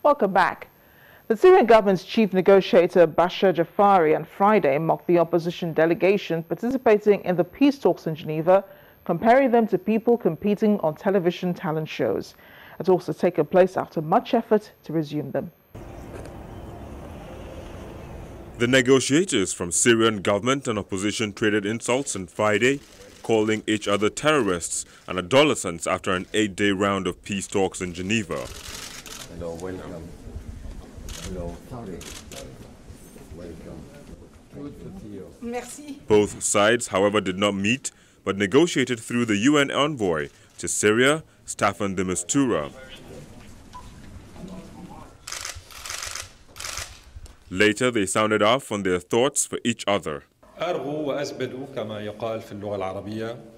Welcome back. The Syrian government's chief negotiator Bashar Jafari on Friday mocked the opposition delegation participating in the peace talks in Geneva, comparing them to people competing on television talent shows. The talks have taken place after much effort to resume them. The negotiators from Syrian government and opposition traded insults on Friday, calling each other terrorists and adolescents after an 8-day round of peace talks in Geneva. Hello, welcome. Hello, sorry. Welcome. Good to see you. Merci. Both sides, however, did not meet, but negotiated through the UN envoy to Syria, Staffan de Mistura. Later, they sounded off on their thoughts for each other.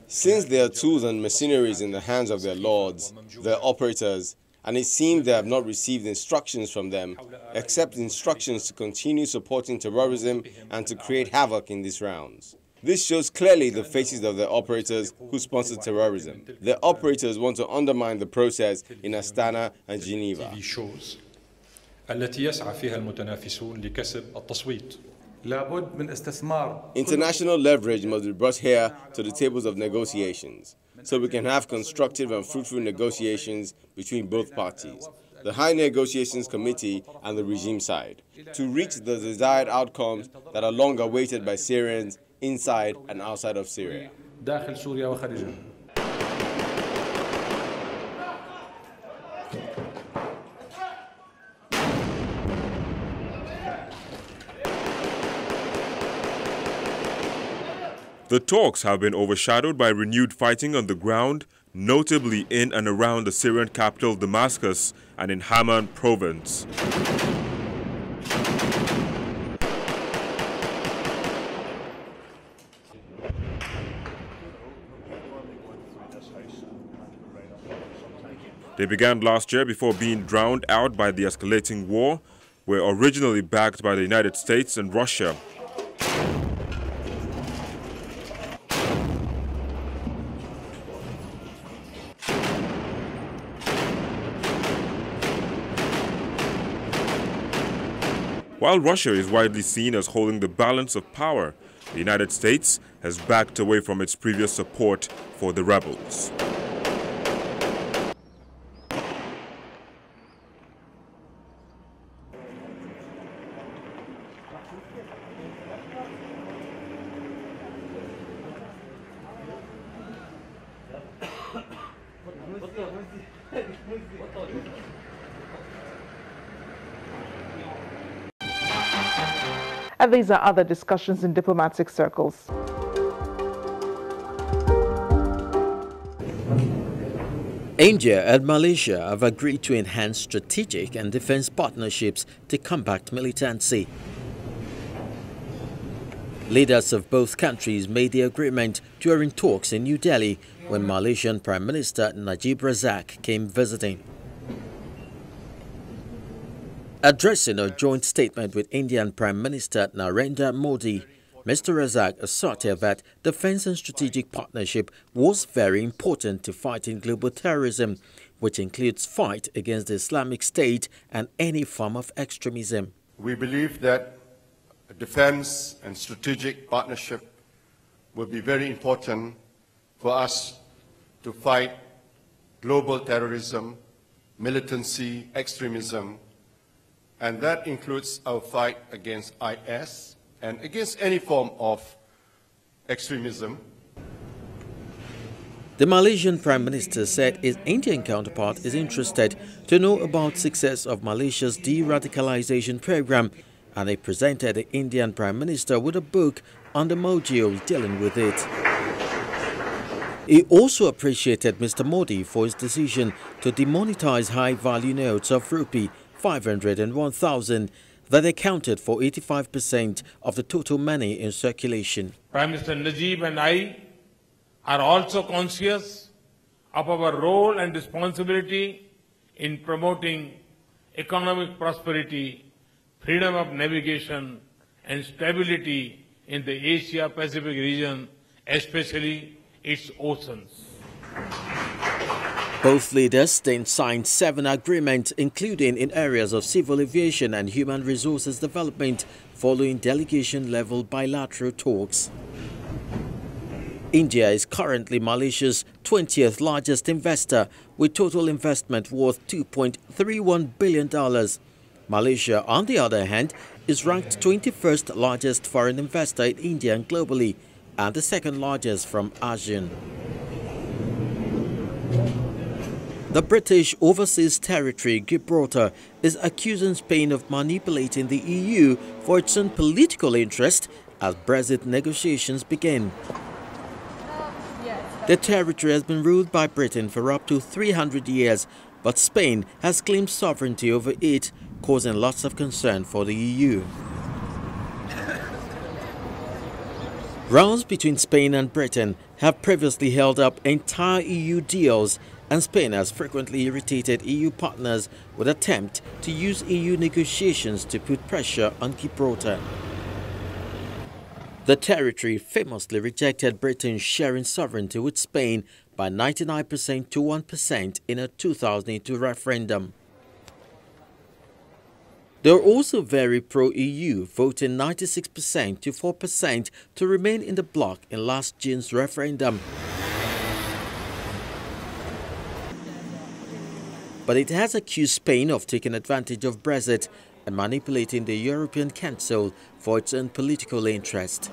Since they are tools and mercenaries in the hands of their lords, their operators, and it seemed they have not received instructions from them, except instructions to continue supporting terrorism and to create havoc in these rounds. This shows clearly the faces of the operators who sponsor terrorism. The operators want to undermine the process in Astana and Geneva. International leverage must be brought here to the tables of negotiations, so we can have constructive and fruitful negotiations between both parties, the High Negotiations Committee and the regime side, to reach the desired outcomes that are long awaited by Syrians inside and outside of Syria. The talks have been overshadowed by renewed fighting on the ground, notably in and around the Syrian capital Damascus and in Hama province. They began last year before being drowned out by the escalating war, were originally backed by the United States and Russia. While Russia is widely seen as holding the balance of power, the United States has backed away from its previous support for the rebels. And these are other discussions in diplomatic circles. India and Malaysia have agreed to enhance strategic and defense partnerships to combat militancy. Leaders of both countries made the agreement during talks in New Delhi when Malaysian Prime Minister Najib Razak came visiting. Addressing a joint statement with Indian Prime Minister Narendra Modi, Mr. Razak asserted that defense and strategic partnership was very important to fighting global terrorism, which includes fight against the Islamic State and any form of extremism. We believe that a defense and strategic partnership will be very important for us to fight global terrorism, militancy, extremism, and that includes our fight against IS and against any form of extremism. The Malaysian Prime Minister said his Indian counterpart is interested to know about success of Malaysia's de-radicalization program, and he presented the Indian Prime Minister with a book on the module dealing with it. He also appreciated Mr. Modi for his decision to demonetize high-value notes of rupee 500 and 1,000 that accounted for 85% of the total money in circulation. Prime Minister Najib and I are also conscious of our role and responsibility in promoting economic prosperity, freedom of navigation and stability in the Asia-Pacific region, especially its oceans. Both leaders then signed 7 agreements, including in areas of civil aviation and human resources development, following delegation-level bilateral talks. India is currently Malaysia's 20th largest investor, with total investment worth $2.31 billion. Malaysia, on the other hand, is ranked 21st largest foreign investor in India and globally, and the 2nd largest from ASEAN. The British Overseas Territory, Gibraltar, is accusing Spain of manipulating the EU for its own political interest as Brexit negotiations begin. The territory has been ruled by Britain for up to 300 years, but Spain has claimed sovereignty over it, causing lots of concern for the EU. Rounds between Spain and Britain have previously held up entire EU deals, and Spain has frequently irritated EU partners with attempts to use EU negotiations to put pressure on Gibraltar. The territory famously rejected Britain sharing sovereignty with Spain by 99% to 1% in a 2002 referendum. They are also very pro-EU, voting 96% to 4% to remain in the bloc in last June's referendum. But it has accused Spain of taking advantage of Brexit and manipulating the European Council for its own political interest.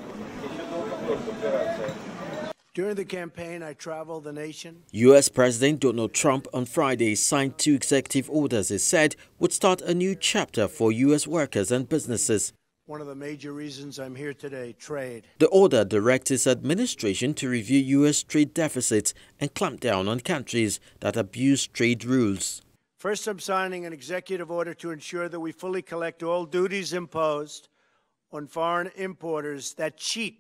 During the campaign, I traveled the nation. U.S. President Donald Trump on Friday signed 2 executive orders he said would start a new chapter for U.S. workers and businesses. One of the major reasons I'm here today, trade. The order directs his administration to review U.S. trade deficits and clamp down on countries that abuse trade rules. First, I'm signing an executive order to ensure that we fully collect all duties imposed on foreign importers that cheat.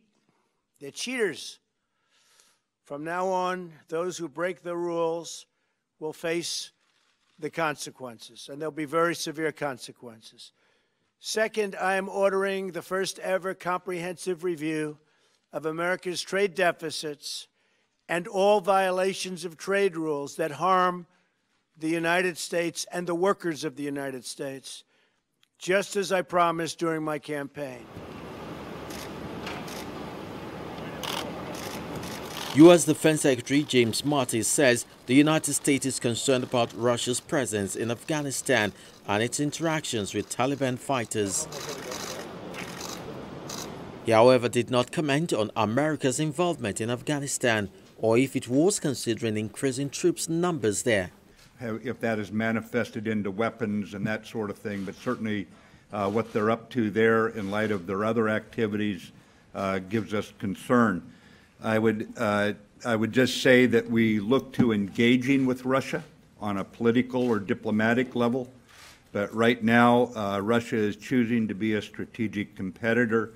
They're cheaters. From now on, those who break the rules will face the consequences, and there'll be very severe consequences. Second, I am ordering the first ever comprehensive review of America's trade deficits and all violations of trade rules that harm the United States and the workers of the United States, just as I promised during my campaign. U.S. Defense Secretary James Mattis says the United States is concerned about Russia's presence in Afghanistan and its interactions with Taliban fighters. He, however, did not comment on America's involvement in Afghanistan or if it was considering increasing troops' numbers there. If that is manifested into weapons and that sort of thing, but certainly what they're up to there in light of their other activities gives us concern. I would just say that we look to engaging with Russia on a political or diplomatic level, but right now Russia is choosing to be a strategic competitor,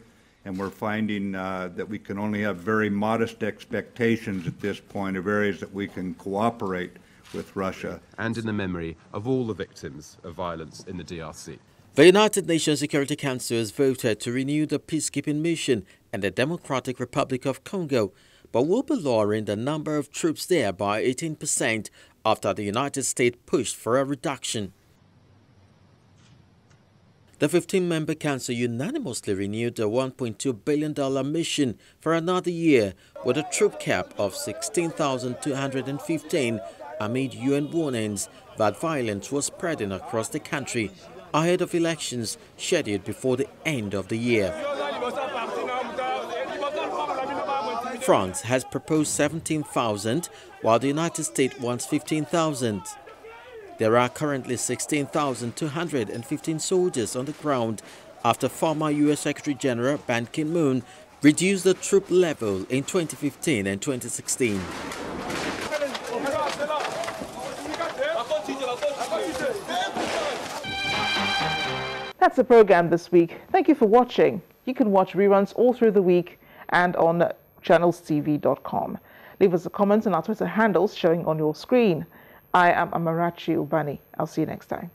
and we're finding that we can only have very modest expectations at this point of areas that we can cooperate with Russia. And in the memory of all the victims of violence in the DRC. The United Nations Security Council has voted to renew the peacekeeping mission in the Democratic Republic of Congo, but will be lowering the number of troops there by 18% after the United States pushed for a reduction. The 15-member council unanimously renewed the $1.2 billion mission for another year with a troop cap of 16,215 amid UN warnings that violence was spreading across the country ahead of elections scheduled before the end of the year. France has proposed 17,000, while the United States wants 15,000. There are currently 16,215 soldiers on the ground after former U.S. Secretary General Ban Ki-moon reduced the troop level in 2015 and 2016. That's the program this week. Thank you for watching. You can watch reruns all through the week and on channelstv.com. Leave us a comment on our Twitter handles showing on your screen. I am Amarachi Ubani. I'll see you next time.